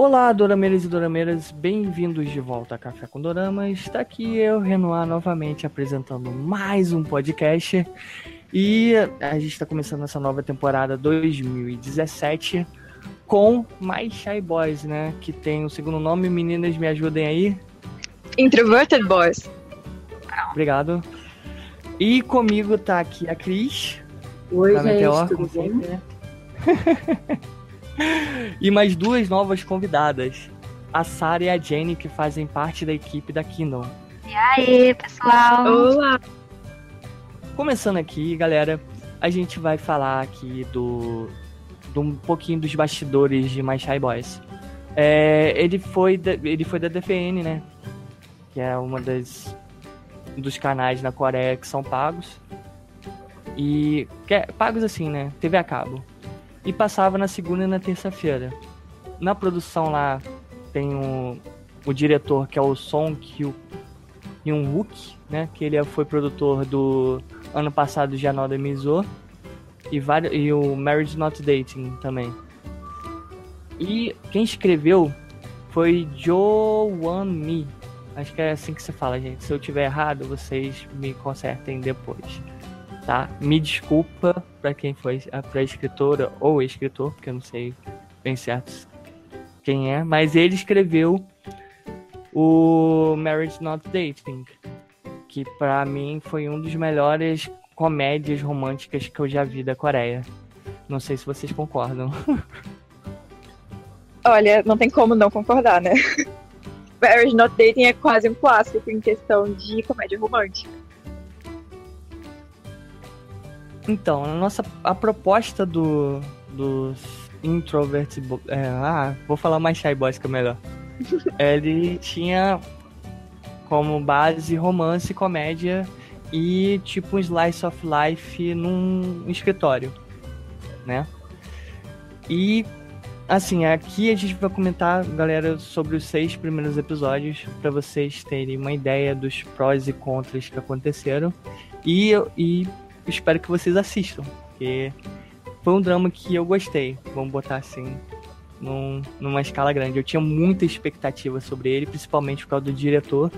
Olá, dorameiras e dorameiras, bem-vindos de volta a Café com Doramas. Está aqui eu, Renoir, novamente apresentando mais um podcast. E a gente está começando essa nova temporada 2017 com mais Shy Boys, né? Que tem o segundo nome, meninas, me ajudem aí. Introverted Boys. Obrigado. E comigo tá aqui a Cris. Oi, da gente, Meteor, tudo bom? né? E mais duas novas convidadas, a Sarah e a Jenny, que fazem parte da equipe da Kingdom. E aí, pessoal? Olá. Começando aqui, galera, a gente vai falar aqui de um pouquinho dos bastidores de My Shy Boys. Ele foi da DFN, né? Que é dos canais na Coreia que são pagos. Pagos assim, né? TV a cabo. E passava na segunda e na terça-feira. Na produção lá tem o diretor, que é o Song Hyun-wook, né? Que ele foi produtor do ano passado de Another Mizo e o Marriage Not Dating também. E quem escreveu foi Jo Won-mi. Acho que é assim que se fala, gente. Se eu tiver errado, vocês me consertem depois. Tá? Me desculpa pra quem foi pra escritora ou escritor, porque eu não sei bem certo quem é, mas ele escreveu o Marriage Not Dating, que pra mim foi um dos melhores comédias românticas que eu já vi da Coreia. Não sei se vocês concordam. Olha, não tem como não concordar, né? Marriage Not Dating é quase um clássico em questão de comédia romântica. Então, a proposta dos Introverts... vou falar mais Shy Boys que é melhor. Ele tinha como base romance, comédia e tipo um slice of life num escritório, né? E, assim, aqui a gente vai comentar, galera, sobre os 6 primeiros episódios para vocês terem uma ideia dos prós e contras que aconteceram. E espero que vocês assistam, porque foi um drama que eu gostei, vamos botar assim, numa escala grande. Eu tinha muita expectativa sobre ele, principalmente por causa do diretor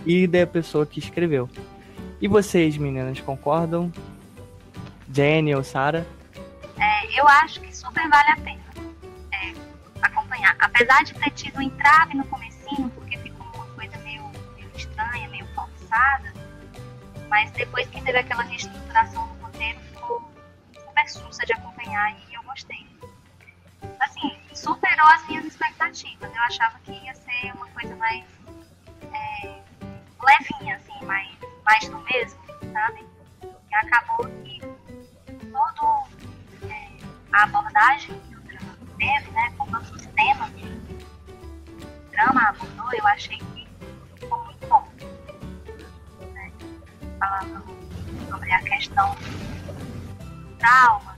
e da pessoa que escreveu. E vocês, meninas, concordam? Jenny ou Sarah? Eu acho que super vale a pena acompanhar. Apesar de ter tido um entrave no comecinho, porque ficou uma coisa meio estranha, meio forçada, mas depois que teve aquela reestruturação do roteiro, ficou super sussa de acompanhar e eu gostei. Assim, superou as minhas expectativas. Eu achava que ia ser uma coisa mais levinha, assim, mais do mesmo, sabe? E acabou que toda a abordagem que o drama teve, né, com todos os temas que o drama abordou, eu achei que ficou muito bom. Falando sobre a questão dos traumas,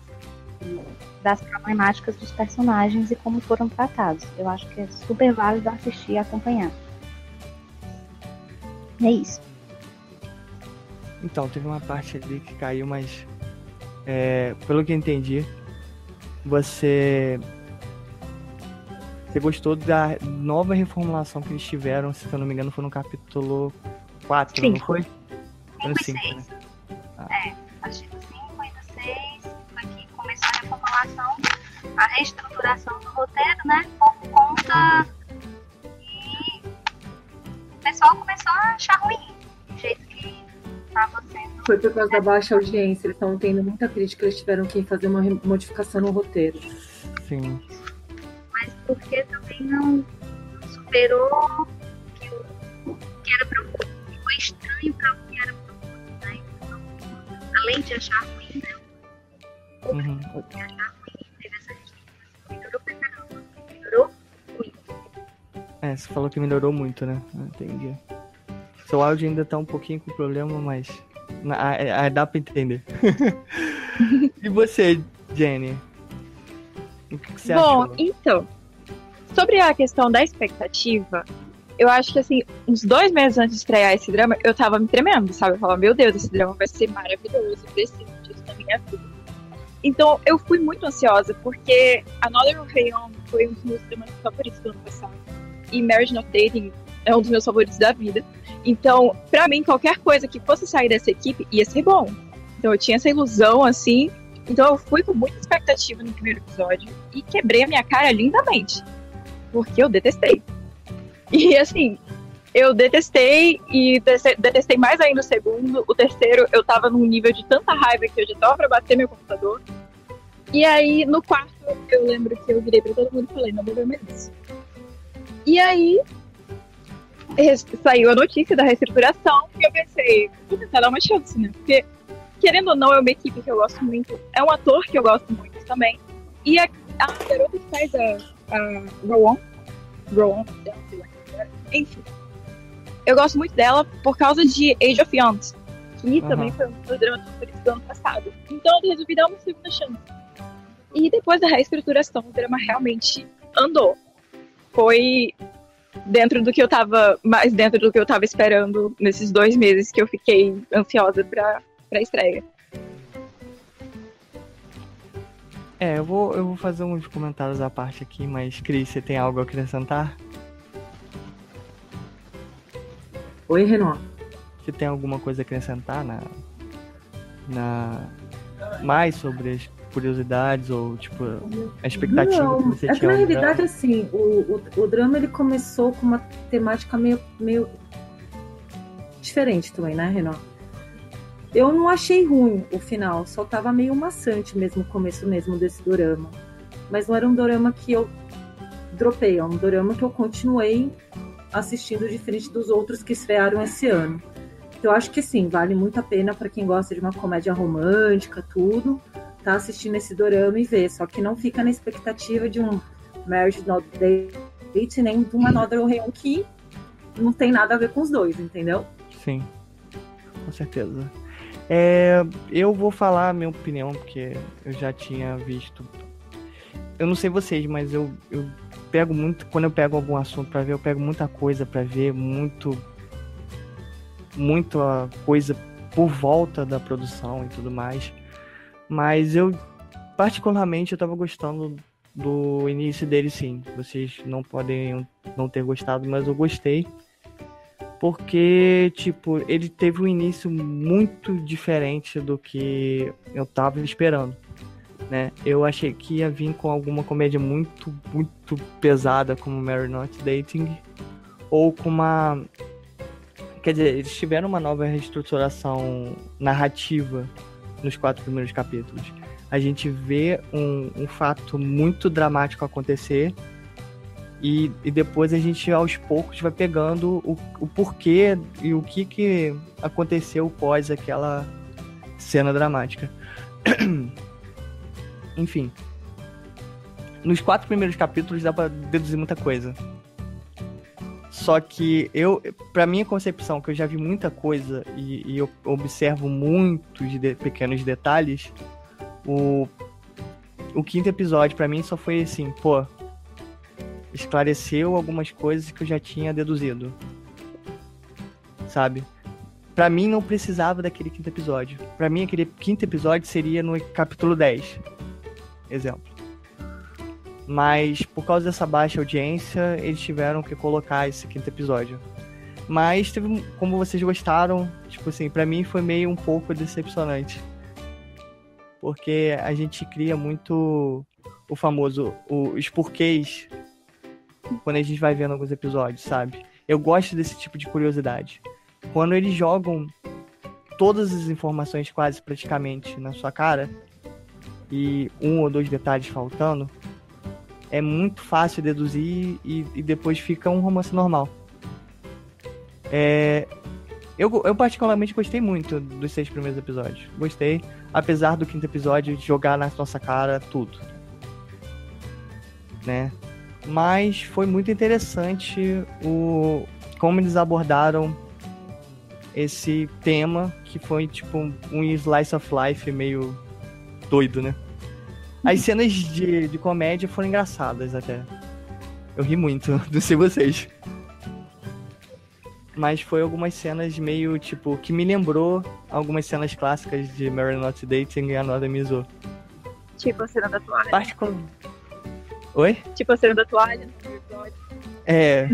das problemáticas dos personagens e como foram tratados. Eu acho que é super válido assistir e acompanhar. É isso. Então, teve uma parte ali que caiu, mas pelo que eu entendi, você gostou da nova reformulação que eles tiveram, se eu não me engano, foi no capítulo 4, 5. Não foi? 5 e 6. Né? Acho que 5 e 6 foi que começou a reformulação, a reestruturação do roteiro, né? Por conta que o pessoal começou a achar ruim, do jeito que estava sendo. Foi por causa da baixa audiência, eles estavam tendo muita crítica, eles tiveram que fazer uma modificação no roteiro. Sim. Mas porque também não superou o que era proposto. Ficou estranho para o que era proposto, né? Então, além de achar ruim, né? O que achar ruim, teve essa restrição. Melhorou pra caramba. Melhorou muito. Você falou que melhorou muito, né? Entendi. Seu áudio ainda tá um pouquinho com problema, mas dá pra entender. E você, Jenny? O que você achou? Bom, então, sobre a questão da expectativa, eu acho que, assim, uns 2 meses antes de estrear esse drama, eu tava me tremendo, sabe? Eu falava, meu Deus, esse drama vai ser maravilhoso, eu preciso disso na minha vida. Então eu fui muito ansiosa, porque Another Rayon foi um dos meus dramas favoritos do ano passado. E Marriage Not Dating é um dos meus favoritos da vida. Então, pra mim, qualquer coisa que fosse sair dessa equipe ia ser bom. Então eu tinha essa ilusão, assim. Então eu fui com muita expectativa no primeiro episódio e quebrei a minha cara lindamente. Porque eu detestei. E assim, eu detestei e detestei mais ainda o segundo. O terceiro, eu tava num nível de tanta raiva que eu já tava pra bater meu computador. E aí, no quarto, eu lembro que eu virei pra todo mundo e falei, não vou ver mais isso. E aí, saiu a notícia da reestruturação e eu pensei, vou tentar dar uma chance, né? Porque, querendo ou não, é uma equipe que eu gosto muito. É um ator que eu gosto muito também. E a garota que faz a Rowan, enfim. Eu gosto muito dela por causa de Age of Youngs, que também foi um dos dramas favoritos do ano passado. Então eu resolvi dar uma segunda chance. E depois da reestruturação, o drama realmente andou. Foi mais dentro do que eu tava esperando nesses 2 meses que eu fiquei ansiosa pra estreia. Eu vou fazer uns comentários à parte aqui, mas Cris, você tem algo a acrescentar? Oi, Renan. Você tem alguma coisa a acrescentar mais sobre as curiosidades ou, tipo, a expectativa Não, que você é que tinha? na realidade, assim, o drama ele começou com uma temática meio diferente também, né, Renan? Eu não achei ruim o final, só tava meio maçante mesmo o começo mesmo desse dorama. Mas não era um dorama que eu dropei, é um dorama que eu continuei assistindo diferente dos outros que estrearam esse ano. Então eu acho que sim, vale muito a pena para quem gosta de uma comédia romântica, tudo, tá assistindo esse dorama e ver. Só que não fica na expectativa de um Marriage Not Dating, nem de uma Another Rayon que não tem nada a ver com os dois, entendeu? Sim, com certeza. Eu vou falar a minha opinião, porque eu já tinha visto. Eu não sei vocês, mas eu pego muito. Quando eu pego algum assunto pra ver, eu pego muita coisa pra ver, muita coisa por volta da produção e tudo mais. Mas eu, particularmente, eu tava gostando do início dele, sim. Vocês não podem não ter gostado, mas eu gostei. Porque, tipo, ele teve um início muito diferente do que eu tava esperando, né? Eu achei que ia vir com alguma comédia muito, muito pesada, como Marriage Not Dating, ou com uma... Quer dizer, eles tiveram uma nova reestruturação narrativa nos 4 primeiros capítulos. A gente vê um fato muito dramático acontecer e depois a gente, aos poucos, vai pegando o porquê e o que aconteceu pós aquela cena dramática. Enfim. Nos 4 primeiros capítulos dá pra deduzir muita coisa. Só que pra minha concepção, que eu já vi muita coisa e eu observo muitos pequenos detalhes, o 5º episódio pra mim só foi assim, esclareceu algumas coisas que eu já tinha deduzido, sabe? Pra mim não precisava daquele 5º episódio. Pra mim aquele 5º episódio seria no capítulo 10, exemplo. Mas por causa dessa baixa audiência, eles tiveram que colocar esse 5º episódio. Mas teve, como vocês gostaram, tipo assim, pra mim foi meio um pouco decepcionante. Porque a gente cria muito o famoso, os porquês quando a gente vai vendo alguns episódios, sabe? Eu gosto desse tipo de curiosidade. Quando eles jogam todas as informações quase praticamente na sua cara e 1 ou 2 detalhes faltando, é muito fácil deduzir e depois fica um romance normal. Eu particularmente gostei muito dos 6 primeiros episódios. Gostei, apesar do 5º episódio jogar na nossa cara tudo, né? Mas foi muito interessante como eles abordaram esse tema, que foi tipo um slice of life meio doido, né? As cenas de comédia foram engraçadas até. Eu ri muito, não sei vocês. Mas foi algumas cenas meio, tipo, que me lembrou algumas cenas clássicas de Marriage Not Dating e Another Miso. Tipo a cena da toalha. Particular... Oi? Tipo a cena da toalha no episódio. É.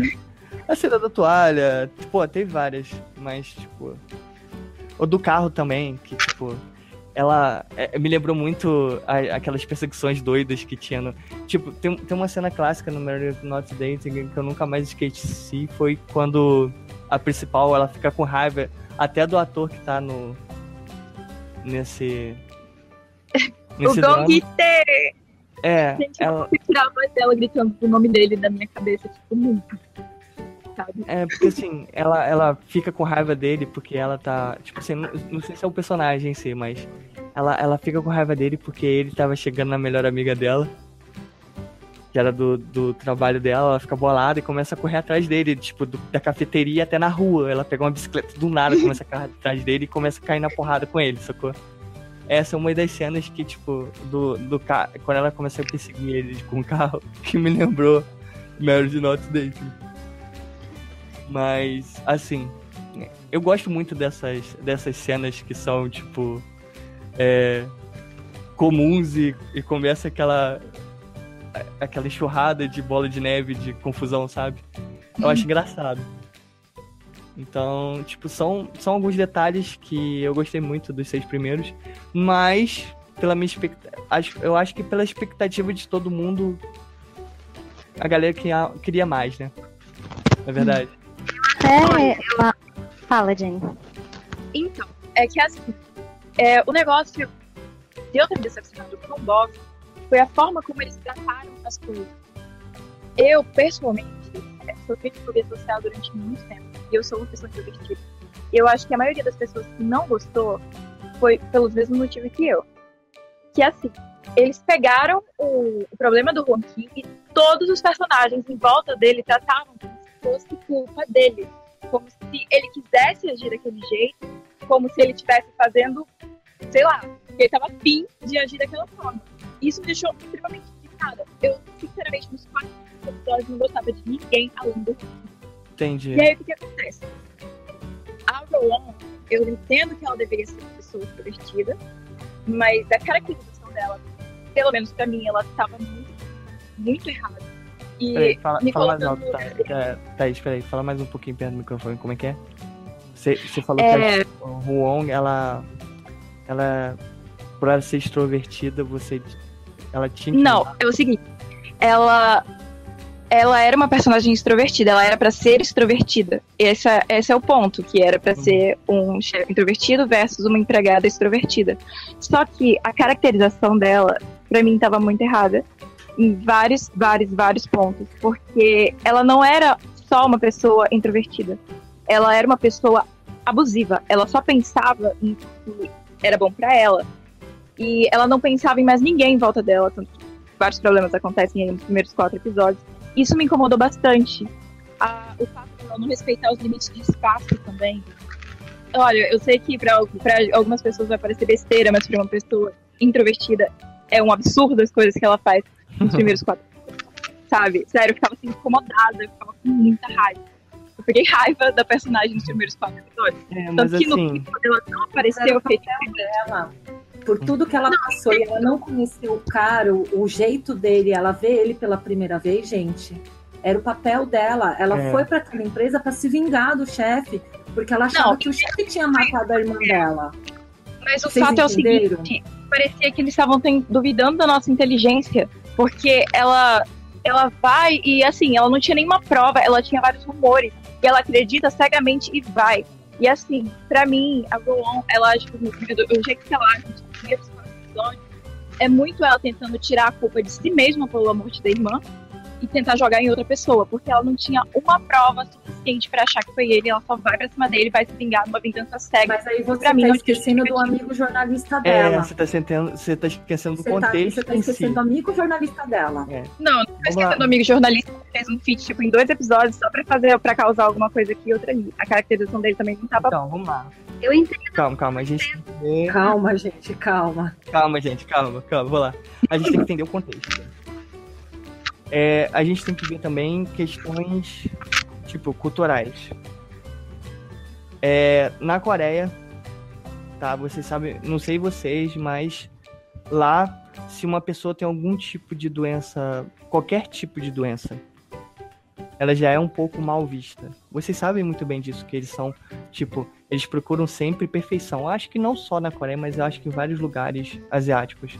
A cena da toalha, pô, teve várias, mas, tipo... O do carro também, que, tipo... Ela me lembrou muito aquelas perseguições doidas que tinha no... Tipo, tem uma cena clássica no Married Not Dating que eu nunca mais esqueci, foi quando a principal, ela fica com raiva até do ator que tá nesse O drama. Gong-hee! É, Gente, ela... eu vou tirar a voz dela gritando o nome dele da minha cabeça, tipo, nunca. Sabe? É, porque assim, ela fica com raiva dele porque ela tá... Tipo assim, não sei se é o personagem em si, mas... Ela fica com raiva dele porque ele tava chegando na melhor amiga dela, que era do trabalho dela. Ela fica bolada e começa a correr atrás dele, tipo, da cafeteria até na rua. Ela pega uma bicicleta do nada, começa a correr atrás dele e começa a cair na porrada com ele, sacou? Essa é uma das cenas que, tipo, do carro, quando ela começa a perseguir ele com o carro, que me lembrou Married Not Dating. Mas, assim, eu gosto muito dessas cenas que são, tipo, comuns e começa aquela enxurrada de bola de neve, de confusão, sabe? Eu acho engraçado. Então, tipo, são alguns detalhes que eu gostei muito dos 6 primeiros, mas pela minha eu acho que pela expectativa de todo mundo, a galera queria mais, né? É verdade. Fala, Jenny. Então, é que assim, o negócio de eu ter me decepcionado com o Bob foi a forma como eles trataram as coisas. Eu, pessoalmente, sofri de fobia social durante muito tempo. E eu sou uma pessoa introvertida. E eu acho que a maioria das pessoas que não gostou foi pelos mesmos motivos que eu. Que assim, eles pegaram o problema do Won Ki e todos os personagens em volta dele tratavam como se fosse culpa dele. Como se ele quisesse agir daquele jeito, como se ele estivesse fazendo, sei lá, ele estava afim de agir daquela forma. Isso me deixou extremamente irritada. Eu, sinceramente, nos 4 episódios não gostava de ninguém além do Won. Entendi. E aí, o que acontece? A Rowan, eu entendo que ela deveria ser uma pessoa extrovertida, mas a caracterização dela, pelo menos pra mim, ela estava muito, muito errada. E peraí, fala mais colocando alto, Thaís, peraí, fala mais um pouquinho perto do microfone, como é que é? Você falou que a Huong, ela, por ela ser extrovertida, ela tinha que... Não, é o seguinte, ela era uma personagem extrovertida, ela era pra ser extrovertida. Esse é o ponto, que era pra ser um chefe introvertido versus uma empregada extrovertida. Só que a caracterização dela, pra mim, tava muito errada em vários pontos, porque ela não era só uma pessoa introvertida, ela era uma pessoa abusiva, ela só pensava em que era bom pra ela, e ela não pensava em mais ninguém em volta dela, tanto que vários problemas acontecem aí nos primeiros 4 episódios. Isso me incomodou bastante. O fato de ela não respeitar os limites de espaço também. Olha, eu sei que pra algumas pessoas vai parecer besteira, mas pra uma pessoa introvertida é um absurdo as coisas que ela faz nos primeiros 4 episódios. Sabe? Sério, eu ficava assim incomodada, eu ficava com muita raiva. Eu peguei raiva da personagem nos primeiros 4 episódios. Mas Tanto que assim... no fim, quando ela não apareceu, eu fiquei dela. Por tudo que ela passou e ela não conheceu o cara, o jeito dele, ela vê ele pela primeira vez, gente. Era o papel dela. Ela foi para aquela empresa para se vingar do chefe, porque ela achava que o chefe tinha matado a irmã dela. Mas o fato é o seguinte, parecia que eles estavam duvidando da nossa inteligência, porque ela vai e assim, ela não tinha nenhuma prova, ela tinha vários rumores, e ela acredita cegamente e vai. E assim, pra mim, a Rowan, ela age o jeito que ela age nos primeiros 4 episódios, é muito ela tentando tirar a culpa de si mesma pela morte da irmã e tentar jogar em outra pessoa, porque ela não tinha uma prova suficiente pra achar que foi ele, ela só vai pra cima dele, vai se vingar numa vingança cega. Mas aí você tá esquecendo do amigo jornalista dela. Você tá esquecendo do contexto. Você tá esquecendo do amigo jornalista dela. Não tá esquecendo do amigo jornalista que fez um feat tipo, em 2 episódios só pra causar alguma coisa aqui e outra ali. A caracterização dele também não tava... Então, vamos lá. Eu entendo. Calma, a gente tem que ver... Calma, gente, calma. Calma, vou lá. A gente tem que entender o contexto. A gente tem que ver também questões, tipo, culturais. Na Coreia, tá? Vocês sabem, não sei vocês, mas lá se uma pessoa tem algum tipo de doença, qualquer tipo de doença, ela já é um pouco mal vista. Vocês sabem muito bem disso, que eles são, tipo, eles procuram sempre perfeição. Eu acho que não só na Coreia, mas eu acho que em vários lugares asiáticos.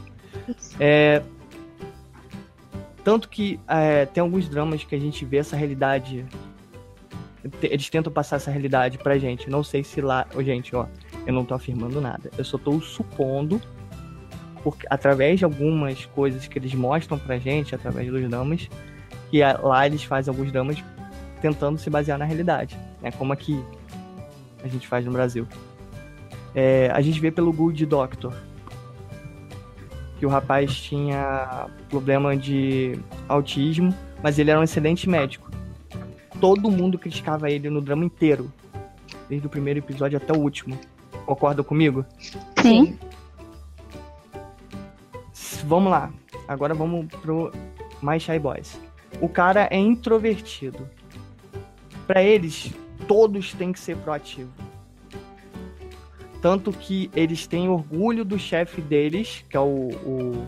Tanto que tem alguns dramas que a gente vê essa realidade, eles tentam passar essa realidade pra gente. Não sei se lá... Gente, ó, eu não tô afirmando nada. Eu só tô supondo, porque, através de algumas coisas que eles mostram pra gente, através dos dramas, que lá eles fazem alguns dramas tentando se basear na realidade, né? Como aqui a gente faz no Brasil. A gente vê pelo Good Doctor que o rapaz tinha problema de autismo, mas ele era um excelente médico. Todo mundo criticava ele no drama inteiro, desde o primeiro episódio até o último. Concorda comigo? Sim. Vamos lá. Agora vamos pro My Shy Boys. O cara é introvertido. Pra eles, todos têm que ser proativos. Tanto que eles têm orgulho do chefe deles, que é o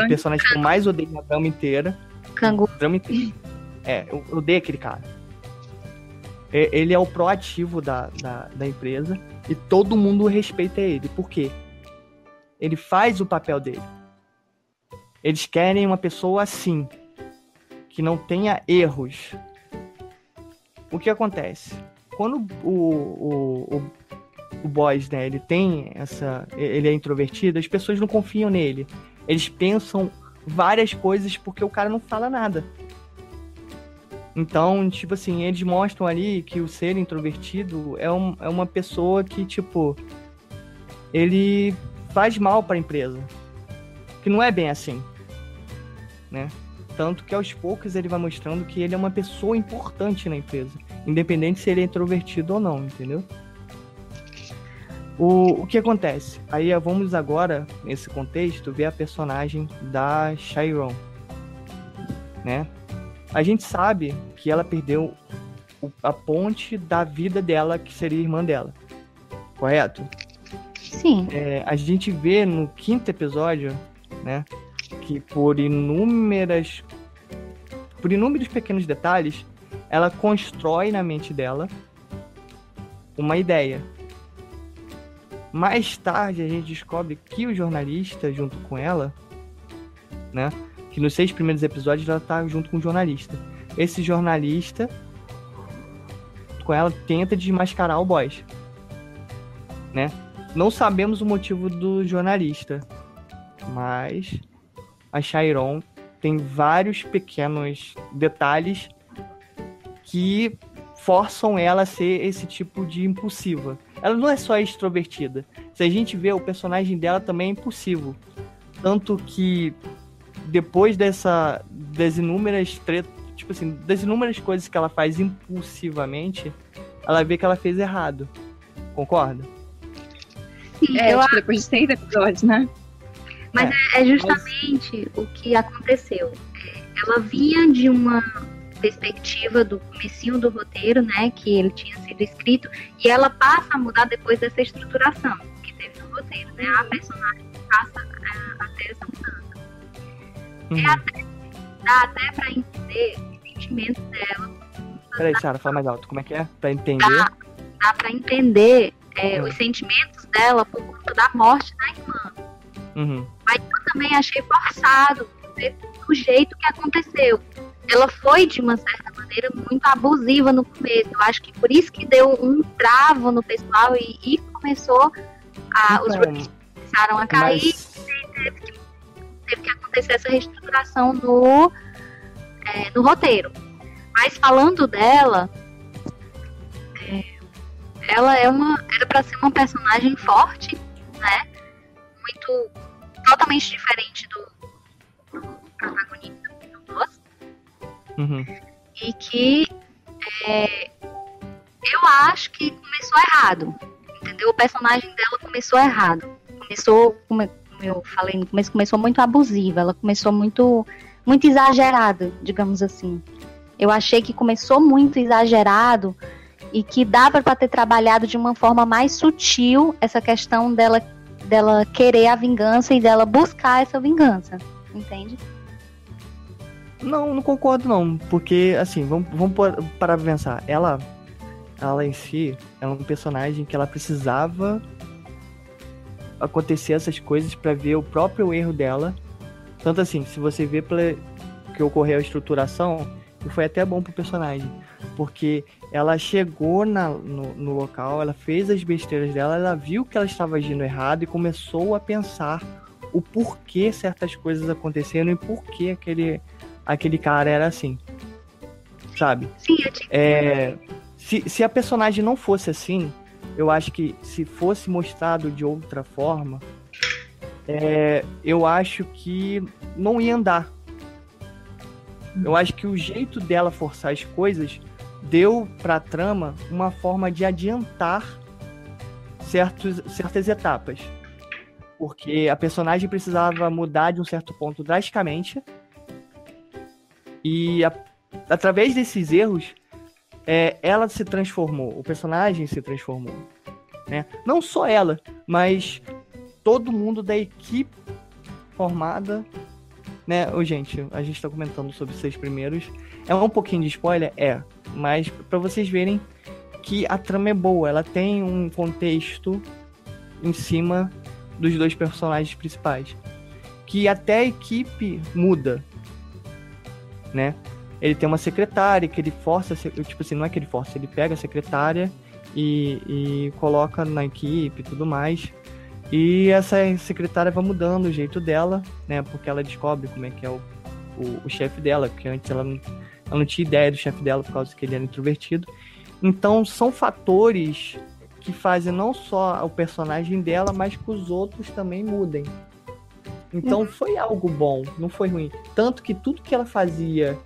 personagem que eu mais odeio na drama inteira. Kangu. Drama inteira. Eu odeio aquele cara. Ele é o proativo da empresa e todo mundo respeita ele. Por quê? Ele faz o papel dele. Eles querem uma pessoa assim, que não tenha erros. O que acontece? Quando o boys, né, ele é introvertido, as pessoas não confiam nele. Eles pensam várias coisas porque o cara não fala nada. Então, tipo assim, eles mostram ali que o ser introvertido é uma pessoa que, tipo, ele faz mal pra empresa. Que não é bem assim, né? Tanto que aos poucos ele vai mostrando que ele é uma pessoa importante na empresa, independente se ele é introvertido ou não, entendeu? O que acontece? Aí vamos agora, nesse contexto, ver a personagem da Chiron, né? A gente sabe que ela perdeu a ponte da vida dela, que seria a irmã dela, correto? Sim. A gente vê no 5º episódio, né, que por inúmeros pequenos detalhes, ela constrói na mente dela uma ideia. Mais tarde a gente descobre que o jornalista, junto com ela, né, que nos 6 primeiros episódios ela tá junto com o jornalista. Esse jornalista, com ela, tenta desmascarar o boss, né? Não sabemos o motivo do jornalista, mas a Chiron tem vários pequenos detalhes que forçam ela a ser esse tipo de impulsiva. Ela não é só extrovertida. Se a gente vê, o personagem dela também é impulsivo. Tanto que depois das inúmeras coisas que ela faz impulsivamente, ela vê que ela fez errado. Concorda? Sim, depois de 6 episódios, né? Mas é justamente o que aconteceu. Ela vinha de uma perspectiva do comecinho do roteiro, né, que ele tinha sido escrito, e ela passa a mudar depois dessa estruturação que teve no roteiro, né? A personagem passa a ter essa mudança. Dá até pra entender os sentimentos dela. Peraí, Sarah, fala mais alto. Como é que é? Pra entender? Dá pra entender os sentimentos dela por conta da morte da irmã. Uhum. Mas eu também achei forçado do jeito que aconteceu. Ela foi, de uma certa maneira, muito abusiva no começo. Eu acho que por isso que deu um travo no pessoal e começou os rookies começaram a cair. E teve que acontecer essa reestruturação no roteiro. Mas falando dela, ela era para ser uma personagem forte, né? Totalmente diferente do protagonista do Boss. Uhum. E que eu acho que começou errado, entendeu? O personagem dela começou errado. Começou, como eu falei no começo, começou muito abusiva. Ela começou muito exagerada, digamos assim. Eu achei que começou muito exagerado e que dava para ter trabalhado de uma forma mais sutil essa questão dela dela querer a vingança e dela buscar essa vingança, entende? Não concordo não, porque assim, vamos parar pra pensar. Ela em si, é um personagem que ela precisava acontecer essas coisas pra ver o próprio erro dela. Tanto assim, se você vê que ocorreu a estruturação, foi até bom pro personagem, porque ela chegou no local, ela fez as besteiras dela, ela viu que ela estava agindo errado e começou a pensar o porquê certas coisas aconteceram e porquê aquele cara era assim, sabe? Sim, se a personagem não fosse assim, eu acho que se fosse mostrado de outra forma, eu acho que não ia andar. Eu acho que o jeito dela forçar as coisas deu pra trama uma forma de adiantar certas etapas. Porque a personagem precisava mudar de um certo ponto drasticamente. E através desses erros, ela se transformou. O personagem se transformou. Né? Não só ela, mas todo mundo da equipe formada... Né, gente, a gente tá comentando sobre os 6 primeiros. É um pouquinho de spoiler? Mas pra vocês verem que a trama é boa. Ela tem um contexto em cima dos 2 personagens principais. Que até a equipe muda. Né? Ele tem uma secretária que ele força... Tipo assim, não é que ele força. Ele pega a secretária e coloca na equipe e tudo mais... E essa secretária vai mudando o jeito dela, né? Porque ela descobre como é que é o chefe dela, porque antes ela não tinha ideia do chefe dela por causa que ele era introvertido. Então são fatores que fazem não só o personagem dela, mas que os outros também mudem. Então foi algo bom, não foi ruim. Tanto que tudo que ela fazia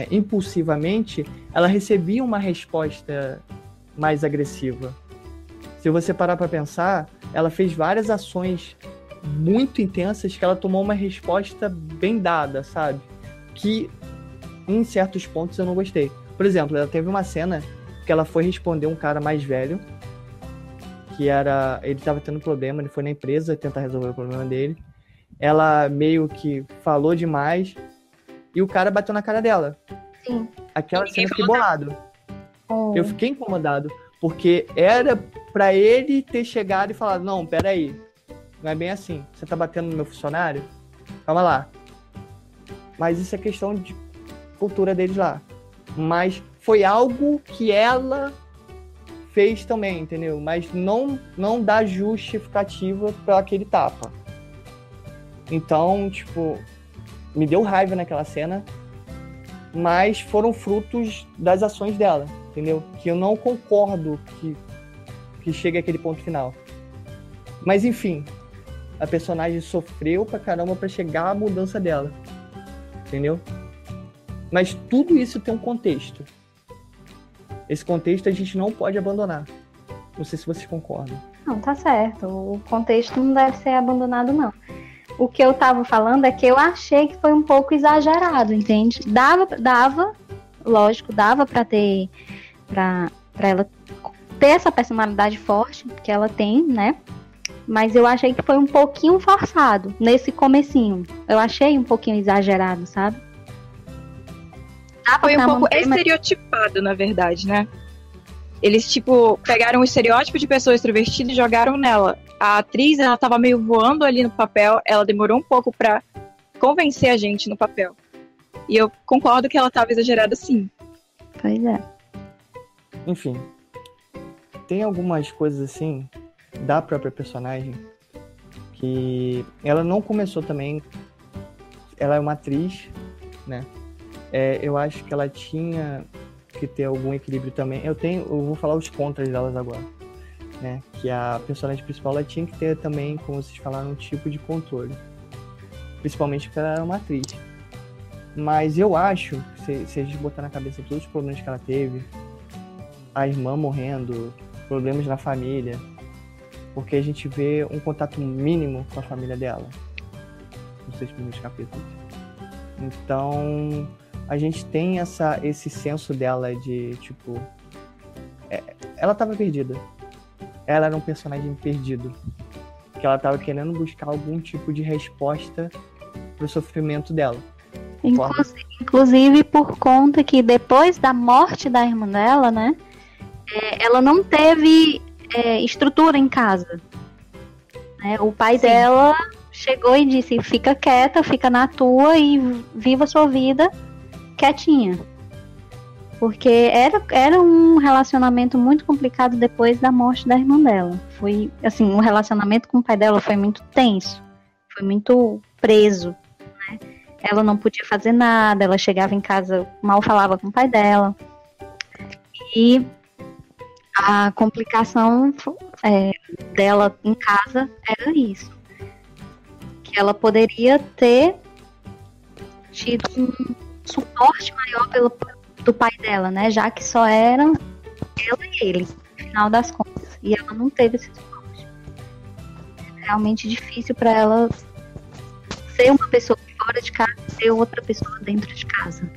impulsivamente, ela recebia uma resposta mais agressiva. Se você parar pra pensar, ela fez várias ações muito intensas que ela tomou uma resposta bem dada, sabe? Que em certos pontos eu não gostei. Por exemplo, ela teve uma cena que ela foi responder um cara mais velho, ele tava tendo problema, ele foi na empresa tentar resolver o problema dele. Ela meio que falou demais e o cara bateu na cara dela. Sim. Aquela cena eu fiquei bolado. Eu fiquei incomodado. Porque era pra ele ter chegado e falado, não, peraí, não é bem assim, você tá batendo no meu funcionário? Calma lá. Mas isso é questão de cultura deles lá. Mas foi algo que ela fez também, entendeu? Mas não dá justificativa pra aquele tapa. Então, tipo, me deu raiva naquela cena, mas foram frutos das ações dela. Entendeu? Que eu não concordo que chegue àquele ponto final. Mas enfim, a personagem sofreu pra caramba pra chegar à mudança dela. Entendeu? Mas tudo isso tem um contexto. Esse contexto a gente não pode abandonar. Não sei se vocês concordam. Não, tá certo. O contexto não deve ser abandonado, não. O que eu tava falando é que eu achei que foi um pouco exagerado, entende? Dava, lógico, dava pra ter... Pra ela ter essa personalidade forte que ela tem, né? Mas eu achei que foi um pouquinho forçado nesse comecinho. Eu achei um pouquinho exagerado, sabe? Foi um pouco estereotipado, na verdade, né? Eles, tipo, pegaram o estereótipo de pessoa extrovertida e jogaram nela. A atriz, ela tava meio voando ali no papel, ela demorou um pouco pra convencer a gente no papel. E eu concordo que ela tava exagerada, sim. Pois é. Enfim, tem algumas coisas assim da própria personagem que ela não começou também. Ela é uma atriz, né? Eu acho que ela tinha que ter algum equilíbrio também. Eu vou falar os contras delas agora, né? Que a personagem principal ela tinha que ter também, como vocês falaram, um tipo de controle, principalmente porque ela era uma atriz. Mas eu acho que se a gente botar na cabeça todos os problemas que ela teve, a irmã morrendo, problemas na família, porque a gente vê um contato mínimo com a família dela nos 6 primeiros capítulos. Então a gente tem esse senso dela de tipo, ela tava perdida, ela era um personagem perdido, que ela estava querendo buscar algum tipo de resposta pro sofrimento dela. Inclusive por conta que depois da morte da irmã dela, né, ela não teve estrutura em casa. O pai dela chegou e disse: fica quieta, fica na tua e viva a sua vida quietinha. Porque era um relacionamento muito complicado depois da morte da irmã dela. Foi, assim, o relacionamento com o pai dela foi muito tenso, foi muito preso, né? Ela não podia fazer nada, ela chegava em casa, mal falava com o pai dela. E a complicação dela em casa era isso. Que ela poderia ter tido um suporte maior do pai dela, né? Já que só eram ela e ele, no final das contas. E ela não teve esse suporte. É realmente difícil para ela ser uma pessoa fora de casa e ser outra pessoa dentro de casa.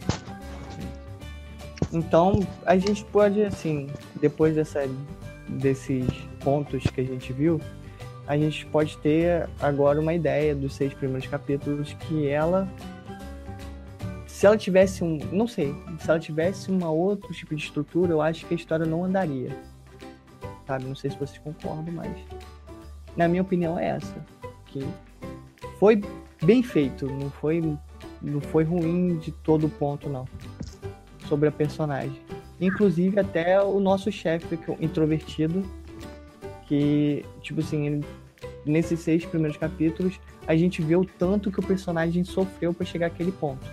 Então, a gente pode, assim, depois desses pontos que a gente viu, a gente pode ter agora uma ideia dos 6 primeiros capítulos, que ela, se ela tivesse se ela tivesse uma outro tipo de estrutura, eu acho que a história não andaria, sabe? Não sei se vocês concordam, mas na minha opinião é essa, que foi bem feito, não foi ruim de todo ponto, não, sobre a personagem. Inclusive até o nosso chefe, que é introvertido, que, tipo assim, nesses 6 primeiros capítulos, a gente vê o tanto que o personagem sofreu para chegar àquele ponto,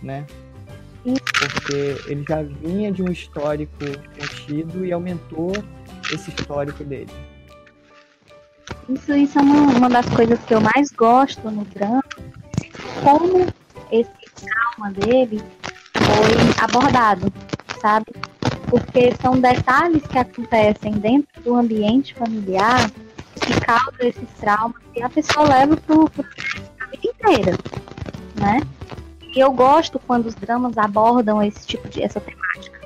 né? Porque ele já vinha de um histórico contido e aumentou esse histórico dele. Isso é uma das coisas que eu mais gosto no drama, como esse trauma dele foi abordado, sabe? Porque são detalhes que acontecem dentro do ambiente familiar que causam esses traumas e a pessoa leva a vida inteira, né? E eu gosto quando os dramas abordam essa temática.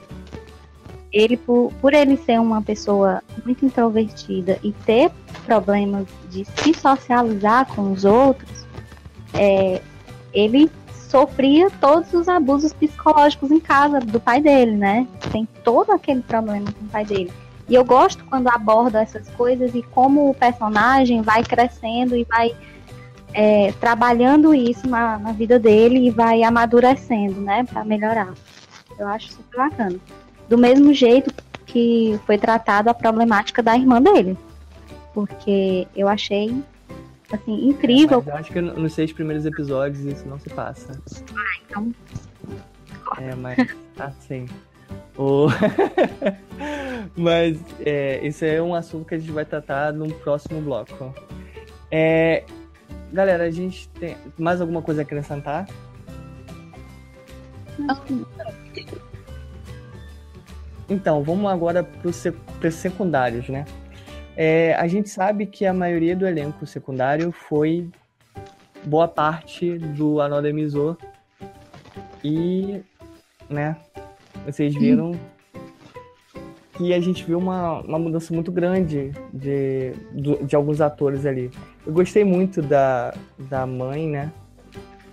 Ele, por ele ser uma pessoa muito introvertida e ter problemas de se socializar com os outros, ele sofria todos os abusos psicológicos em casa do pai dele, né? Tem todo aquele problema com o pai dele. E eu gosto quando aborda essas coisas e como o personagem vai crescendo e vai trabalhando isso na vida dele e vai amadurecendo, né? Pra melhorar. Eu acho super bacana. Do mesmo jeito que foi tratada a problemática da irmã dele. Porque eu achei, assim, incrível. Mas eu acho que nos 6 primeiros episódios isso não se passa. Então... mas assim... Mas isso é um assunto que a gente vai tratar no próximo bloco. Galera, a gente tem mais alguma coisa a acrescentar? Então, vamos agora para os secundários, né? A gente sabe que a maioria do elenco secundário foi boa parte do Another Mizo. E, né, vocês viram que a gente viu uma mudança muito grande de alguns atores ali. Eu gostei muito da mãe, né?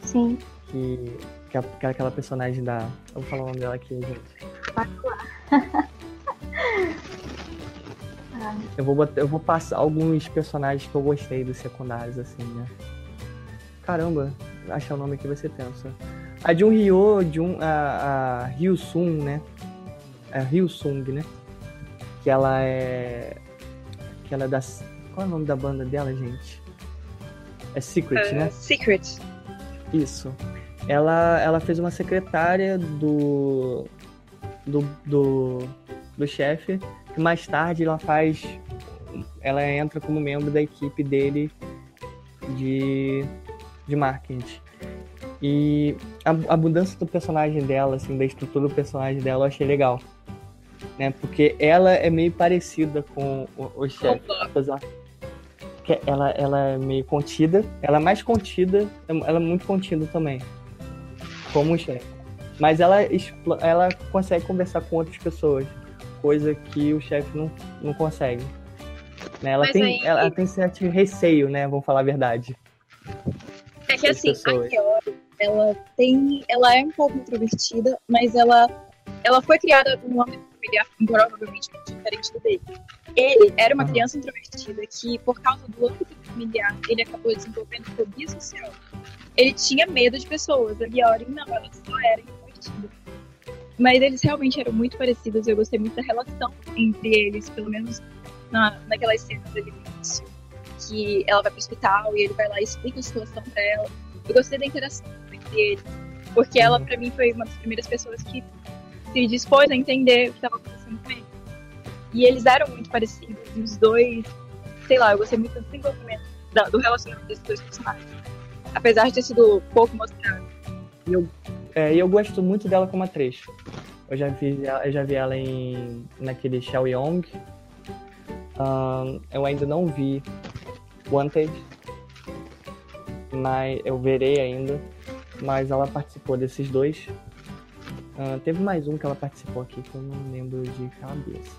Sim. Que é aquela personagem da... Eu vou falar o nome dela aqui, gente. Eu vou passar alguns personagens que eu gostei dos secundários, assim, né? Caramba, achar o nome aqui vai ser tenso. A Jun-Hyo, a Hyo-Sung, né? A Hyo-Sung, né? Que ela é das... Qual é o nome da banda dela, gente? É Secret, né? Secret. Isso. Ela fez uma secretária do chefe, que mais tarde ela entra como membro da equipe dele de marketing. E a mudança do personagem dela, assim, da estrutura do personagem dela, eu achei legal, né? Porque ela é meio parecida com o chefe, apesar que ela é meio contida, ela é mais contida, ela é muito contida também, como o chefe. Mas ela consegue conversar com outras pessoas, coisa que o chefe não consegue. Né? Ela tem certo receio, né? Vamos falar a verdade. É que assim, a Hiyori, ela é um pouco introvertida, mas ela foi criada num âmbito familiar provavelmente muito diferente do dele. Ele era uma criança introvertida que, por causa do âmbito familiar, ele acabou desenvolvendo fobia social. Ele tinha medo de pessoas. A Hiyori não, ela só era introvertida. Mas eles realmente eram muito parecidos. Eu gostei muito da relação entre eles, pelo menos naquelas cenas ali no início, que ela vai pro hospital e ele vai lá e explica a situação pra ela. Eu gostei da interação entre eles, porque ela, pra mim, foi uma das primeiras pessoas que se dispôs a entender o que estava acontecendo com ele. E eles eram muito parecidos, e os dois, sei lá, eu gostei muito do desenvolvimento do relacionamento desses dois personagens, apesar de ter sido pouco mostrado. Eu gosto muito dela como atriz. Eu já vi ela naquele Shao Yong. Eu ainda não vi Wanted, mas eu verei ainda. Mas ela participou desses dois. Teve mais um que ela participou aqui que eu não lembro de cabeça.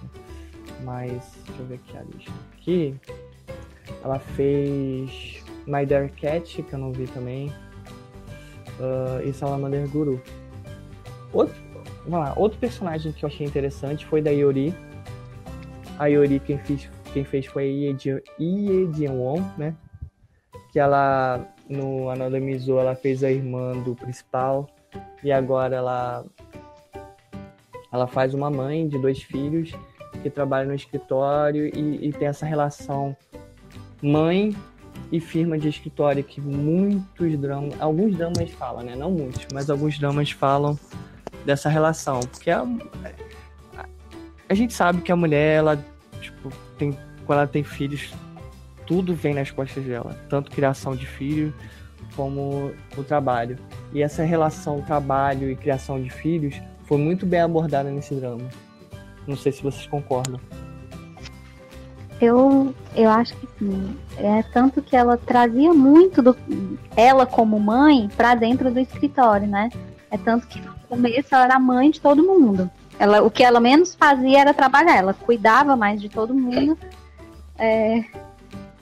Mas deixa eu ver aqui a lista. Aqui ela fez My Dear Cat, que eu não vi também. E Salamander Guru. Outro personagem que eu achei interessante foi da Iori. A Iori quem fez foi a Ie Jian-won, né? Que ela, no Another Mizu, ela fez a irmã do principal. E agora ela faz uma mãe de 2 filhos que trabalha no escritório e tem essa relação mãe e firma de escritório que alguns dramas falam, né? Não muitos, mas alguns dramas falam dessa relação. Porque a gente sabe que a mulher, ela, tipo, quando ela tem filhos, tudo vem nas costas dela. Tanto criação de filhos como o trabalho. E essa relação trabalho e criação de filhos foi muito bem abordada nesse drama. Não sei se vocês concordam. Eu acho que sim. Tanto que ela trazia muito ela como mãe para dentro do escritório, né? Tanto que no começo ela era mãe de todo mundo. O que ela menos fazia era trabalhar. Ela cuidava mais de todo mundo.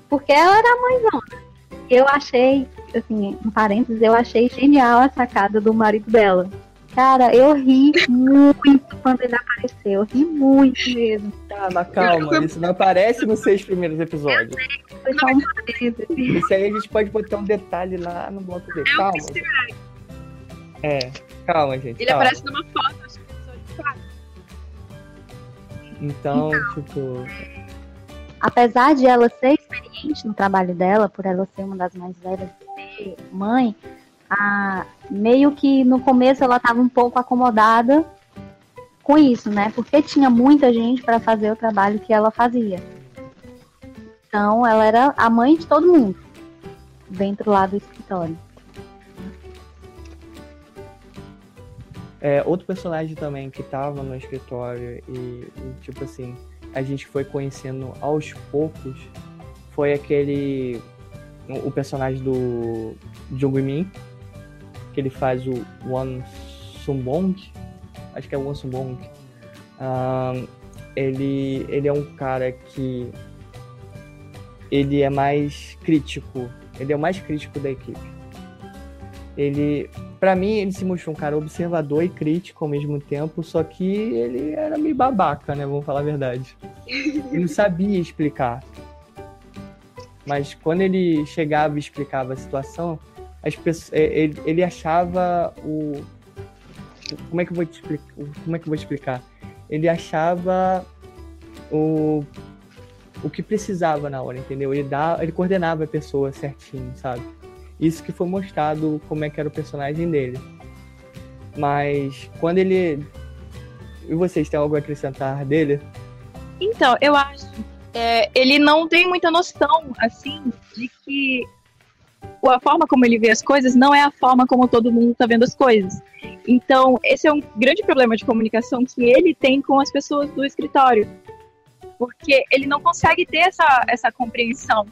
Porque ela era a mãezona. Eu achei, assim, em parênteses, eu achei genial a sacada do marido dela. Cara, eu ri muito quando ele apareceu. Eu ri muito mesmo. Tá, mas calma, isso não aparece nos 6 primeiros episódios. Foi só um parênteses. Isso aí a gente pode botar um detalhe lá no bloco B. Calma. Calma, gente. Ele aparece numa foto, acho que no episódio 4. Então, tipo... Apesar de ela ser experiente no trabalho dela, por ela ser uma das mais velhas e ser mãe, meio que no começo ela estava um pouco acomodada com isso, né? Porque tinha muita gente para fazer o trabalho que ela fazia. Então ela era a mãe de todo mundo dentro lá do escritório. Outro personagem também que estava no escritório e tipo assim, a gente foi conhecendo aos poucos, foi o personagem do Jung Min, que ele faz o Won Sung-bong, acho que é o Won Sung-bong. Ele é um cara que ele é mais crítico, ele é o mais crítico da equipe. Pra mim, ele se mostrou um cara observador e crítico ao mesmo tempo, só que ele era meio babaca, né? Vamos falar a verdade. Ele não sabia explicar. Mas quando ele chegava e explicava a situação, ele achava como é que eu vou explicar? Ele achava o que precisava na hora, entendeu? Ele coordenava a pessoa certinho, sabe? Isso que foi mostrado como é que era o personagem dele. Mas quando ele... E vocês têm algo a acrescentar dele? Então, eu acho... ele não tem muita noção, assim, de que a forma como ele vê as coisas não é a forma como todo mundo tá vendo as coisas. Então, esse é um grande problema de comunicação que ele tem com as pessoas do escritório. Porque ele não consegue ter essa compreensão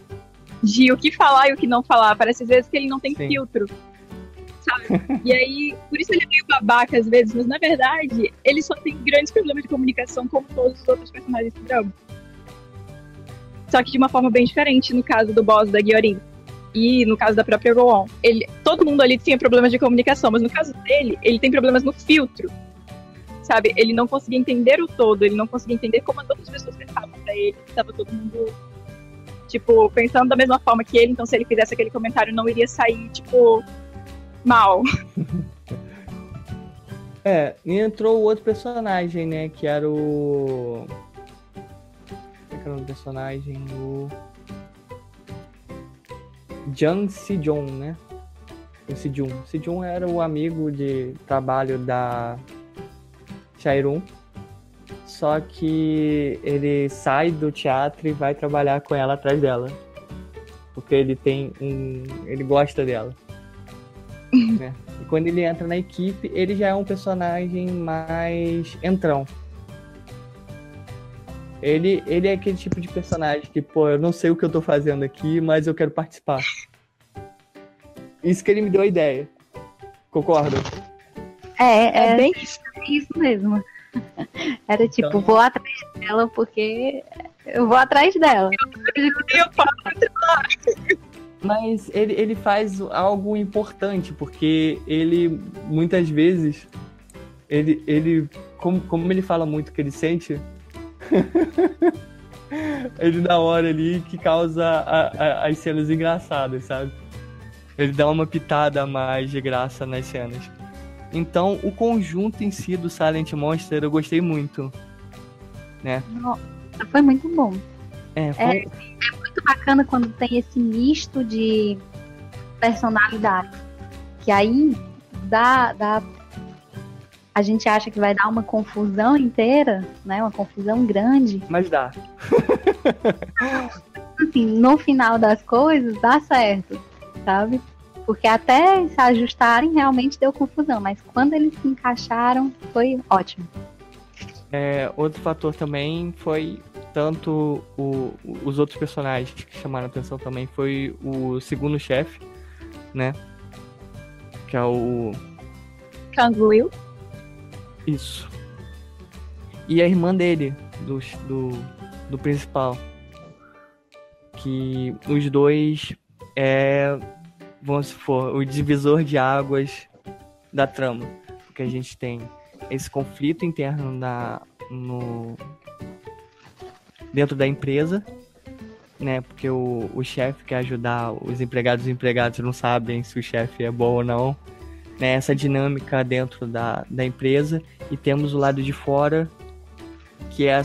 de o que falar e o que não falar. Parece às vezes que ele não tem filtro, sabe? E aí, por isso ele é meio babaca às vezes, mas na verdade ele só tem grandes problemas de comunicação como todos os outros personagens do drama. Só que de uma forma bem diferente no caso do boss da Gyorin. E no caso da própria Rowan. Todo mundo ali tinha problemas de comunicação, mas no caso dele, ele tem problemas no filtro. Sabe? Ele não conseguia entender o todo, ele não conseguia entender como as outras pessoas pensavam pra ele. Tava todo mundo, tipo, pensando da mesma forma que ele, então se ele fizesse aquele comentário não iria sair, tipo, mal. E entrou o outro personagem, né? Que era o... Como é que era o nome do personagem? O... Jang Si-jun, né? O Si-jun. Si-jun era o amigo de trabalho da Chae-run. Só que ele sai do teatro e vai trabalhar com ela atrás dela. Porque ele gosta dela. Né? E quando ele entra na equipe, ele já é um personagem mais entrão. Ele é aquele tipo de personagem que, pô, eu não sei o que eu tô fazendo aqui, mas eu quero participar. Isso que ele me deu a ideia. Concorda? É bem isso mesmo. Era tipo, Então... vou atrás dela porque eu vou atrás dela. Mas ele faz algo importante, porque ele, muitas vezes, como ele fala muito o que ele sente, ele dá hora ali que causa as cenas engraçadas, sabe? Ele dá uma pitada a mais de graça nas cenas. Então, o conjunto em si do Silent Monster eu gostei muito, né? Foi muito bom. Foi... É muito bacana quando tem esse misto de personalidade. Que aí a gente acha que vai dar uma confusão inteira, né? Uma confusão grande. Mas dá. Assim, no final das coisas, dá certo, sabe? Porque até se ajustarem, realmente deu confusão. Mas quando eles se encaixaram, foi ótimo. Outro fator também foi tanto os outros personagens que chamaram a atenção também. Foi o segundo chefe, né? Que é o... Kang Will. Isso. E a irmã dele, do principal. Que os dois vamos supor, o divisor de águas da trama. Porque a gente tem esse conflito interno dentro da empresa, né? Porque o chefe quer ajudar os empregados não sabem se o chefe é bom ou não. Né? Essa dinâmica dentro da empresa. E temos o lado de fora, que é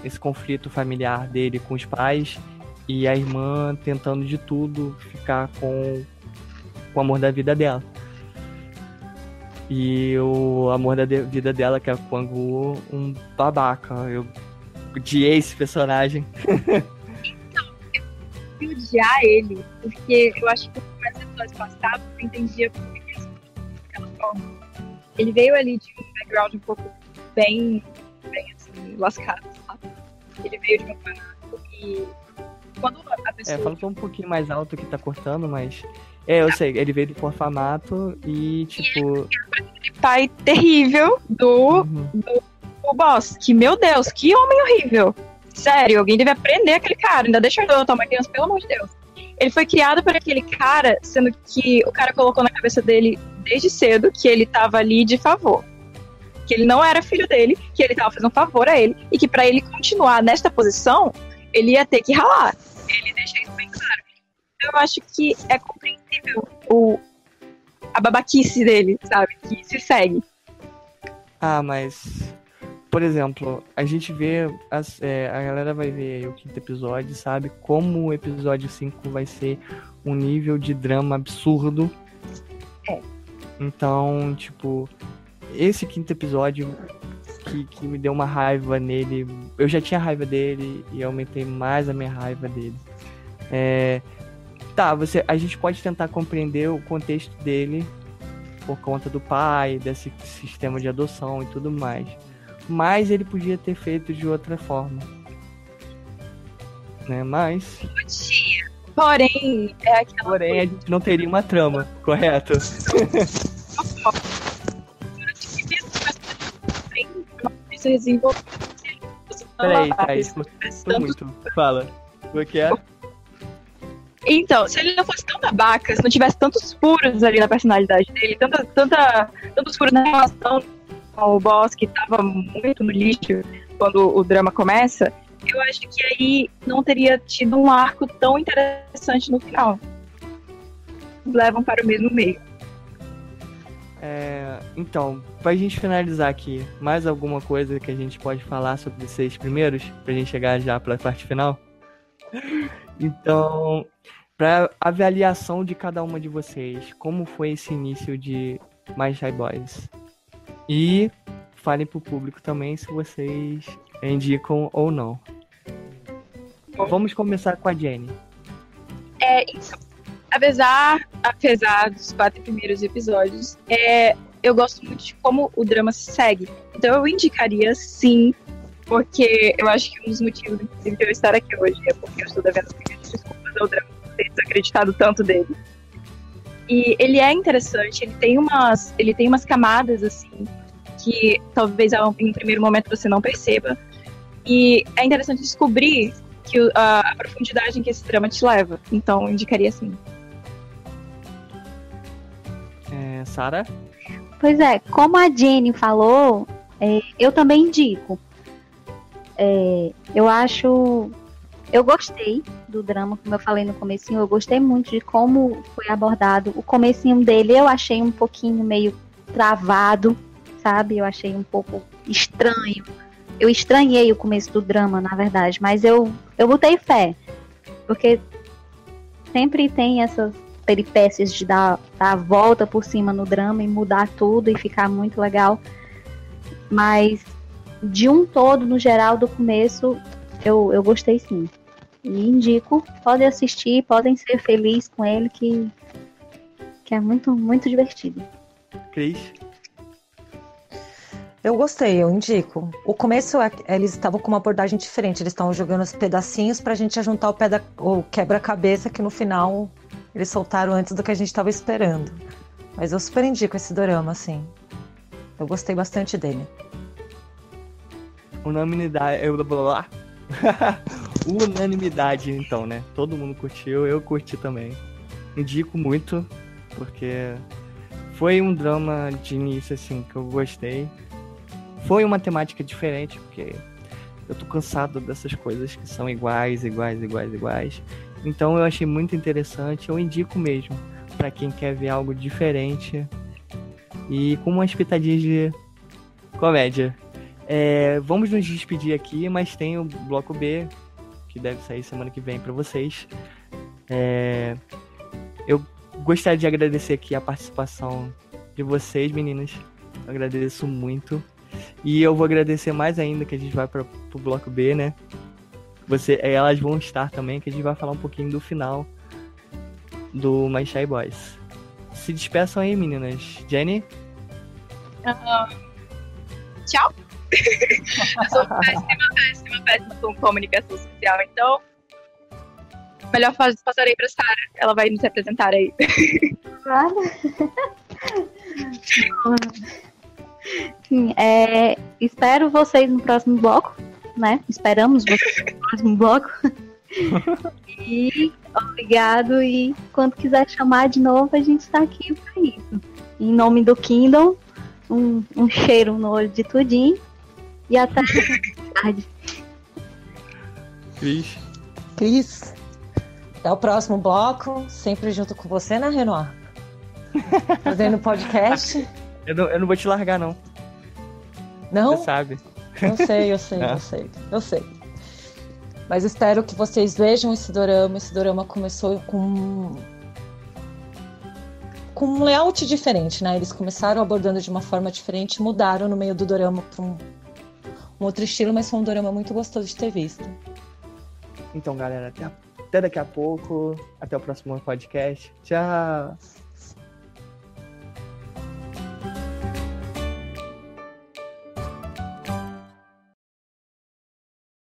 esse conflito familiar dele com os pais. E a irmã tentando de tudo ficar com o amor da vida dela. E o amor da vida dela, que é o Kwang-woo, um babaca. Eu odiei esse personagem. Então, eu odiar ele, porque eu acho que nos episódios passados eu entendia por que ele daquela forma. Ele veio ali de um background um pouco bem assim, lascado, sabe? Ele veio de uma orfanato e quando a pessoa... Fala só um pouquinho mais alto que tá cortando, mas... eu sei, ele veio do orfanato e, tipo... pai terrível do boss. Que, meu Deus, que homem horrível. Sério, alguém deve aprender aquele cara. Ainda deixa eu adotar uma criança, pelo amor de Deus. Ele foi criado por aquele cara, sendo que o cara colocou na cabeça dele desde cedo que ele tava ali de favor. Que ele não era filho dele, que ele tava fazendo um favor a ele, e que pra ele continuar nesta posição, ele ia ter que ralar. Ele deixa isso bem claro. Eu acho que é compreensível a babaquice dele, sabe? Que se segue. Mas... Por exemplo, a gente vê... a galera vai ver aí o 5º episódio, sabe? Como o episódio 5 vai ser um nível de drama absurdo. Então, tipo... Esse 5º episódio que me deu uma raiva nele... Eu já tinha raiva dele e aumentei mais a minha raiva dele. A gente pode tentar compreender o contexto dele por conta do pai, desse sistema de adoção e tudo mais. Mas ele podia ter feito de outra forma. Né? Mas... Porém, a gente não teria uma trama, correto? Peraí, Thaís, muito. Fala. O que é? Então, se ele não fosse tão babaca, se não tivesse tantos furos ali na personalidade dele, tantos furos na relação com o boss que tava muito no lixo quando o drama começa, eu acho que aí não teria tido um arco tão interessante no final. Levam para o mesmo meio. Então, pra gente finalizar aqui, mais alguma coisa que a gente pode falar sobre os 6 primeiros? Pra gente chegar já pra parte final? Então, pra avaliação de cada uma de vocês, como foi esse início de My Shy Boys? E falem pro público também se vocês indicam ou não. Vamos começar com a Jenny. Então, apesar dos 4 primeiros episódios, eu gosto muito de como o drama se segue. Então eu indicaria sim, porque eu acho que um dos motivos, inclusive, de eu estar aqui hoje é porque eu estou devendo muitas desculpas ao drama por ter desacreditado tanto dele. E ele é interessante, ele tem umas camadas, assim, que talvez em um primeiro momento você não perceba. E é interessante descobrir a profundidade em que esse drama te leva. Então eu indicaria sim. Sarah? Pois é, como a Jenny falou, eu também indico. Eu gostei do drama, como eu falei no comecinho, eu gostei muito de como foi abordado. O comecinho dele eu achei um pouquinho meio travado, sabe? Eu achei um pouco estranho. Eu estranhei o começo do drama, na verdade, mas eu botei fé, porque sempre tem essas peripécias de dar a volta por cima no drama e mudar tudo e ficar muito legal. Mas de um todo, no geral, do começo, eu gostei sim. E indico, podem assistir, podem ser felizes com ele, que é muito, muito divertido. Cris? Eu gostei, eu indico. O começo, eles estavam com uma abordagem diferente. Eles estavam jogando os pedacinhos pra gente juntar o quebra-cabeça, que no final eles soltaram antes do que a gente estava esperando. Mas eu super indico esse dorama, assim. Eu gostei bastante dele. Unanimidade, então, né? Todo mundo curtiu, eu curti também. Indico muito, porque foi um drama de início, assim, que eu gostei. Foi uma temática diferente, porque eu tô cansado dessas coisas que são iguais. Então eu achei muito interessante, eu indico mesmo pra quem quer ver algo diferente e com umas pitadinhas de comédia. Vamos nos despedir aqui, mas tem o bloco B, que deve sair semana que vem pra vocês. Eu gostaria de agradecer aqui a participação de vocês, meninas. Eu agradeço muito. E eu vou agradecer mais ainda que a gente vai pro bloco B, né? Elas vão estar também, que a gente vai falar um pouquinho do final do My Shy Boys. Se despeçam aí, meninas. Jenny? Tchau. Eu sou péssima com comunicação social, então melhor passarei pra Sarah. Ela vai nos representar aí. Sim, espero vocês no próximo bloco, né? Esperamos vocês no próximo bloco. E obrigado. E quando quiser chamar de novo, a gente tá aqui pra isso. Em nome do Kindle, um cheiro no olho de tudinho. E até tarde. Cris, até o próximo bloco. Sempre junto com você, né, Renoir? Fazendo podcast. Eu não vou te largar, não. Não? Você sabe. Eu sei. Mas espero que vocês vejam esse dorama. Esse dorama começou com um layout diferente, né? Eles começaram abordando de uma forma diferente, mudaram no meio do dorama para um outro estilo, mas foi um dorama muito gostoso de ter visto. Então, galera, até daqui a pouco. Até o próximo podcast. Tchau!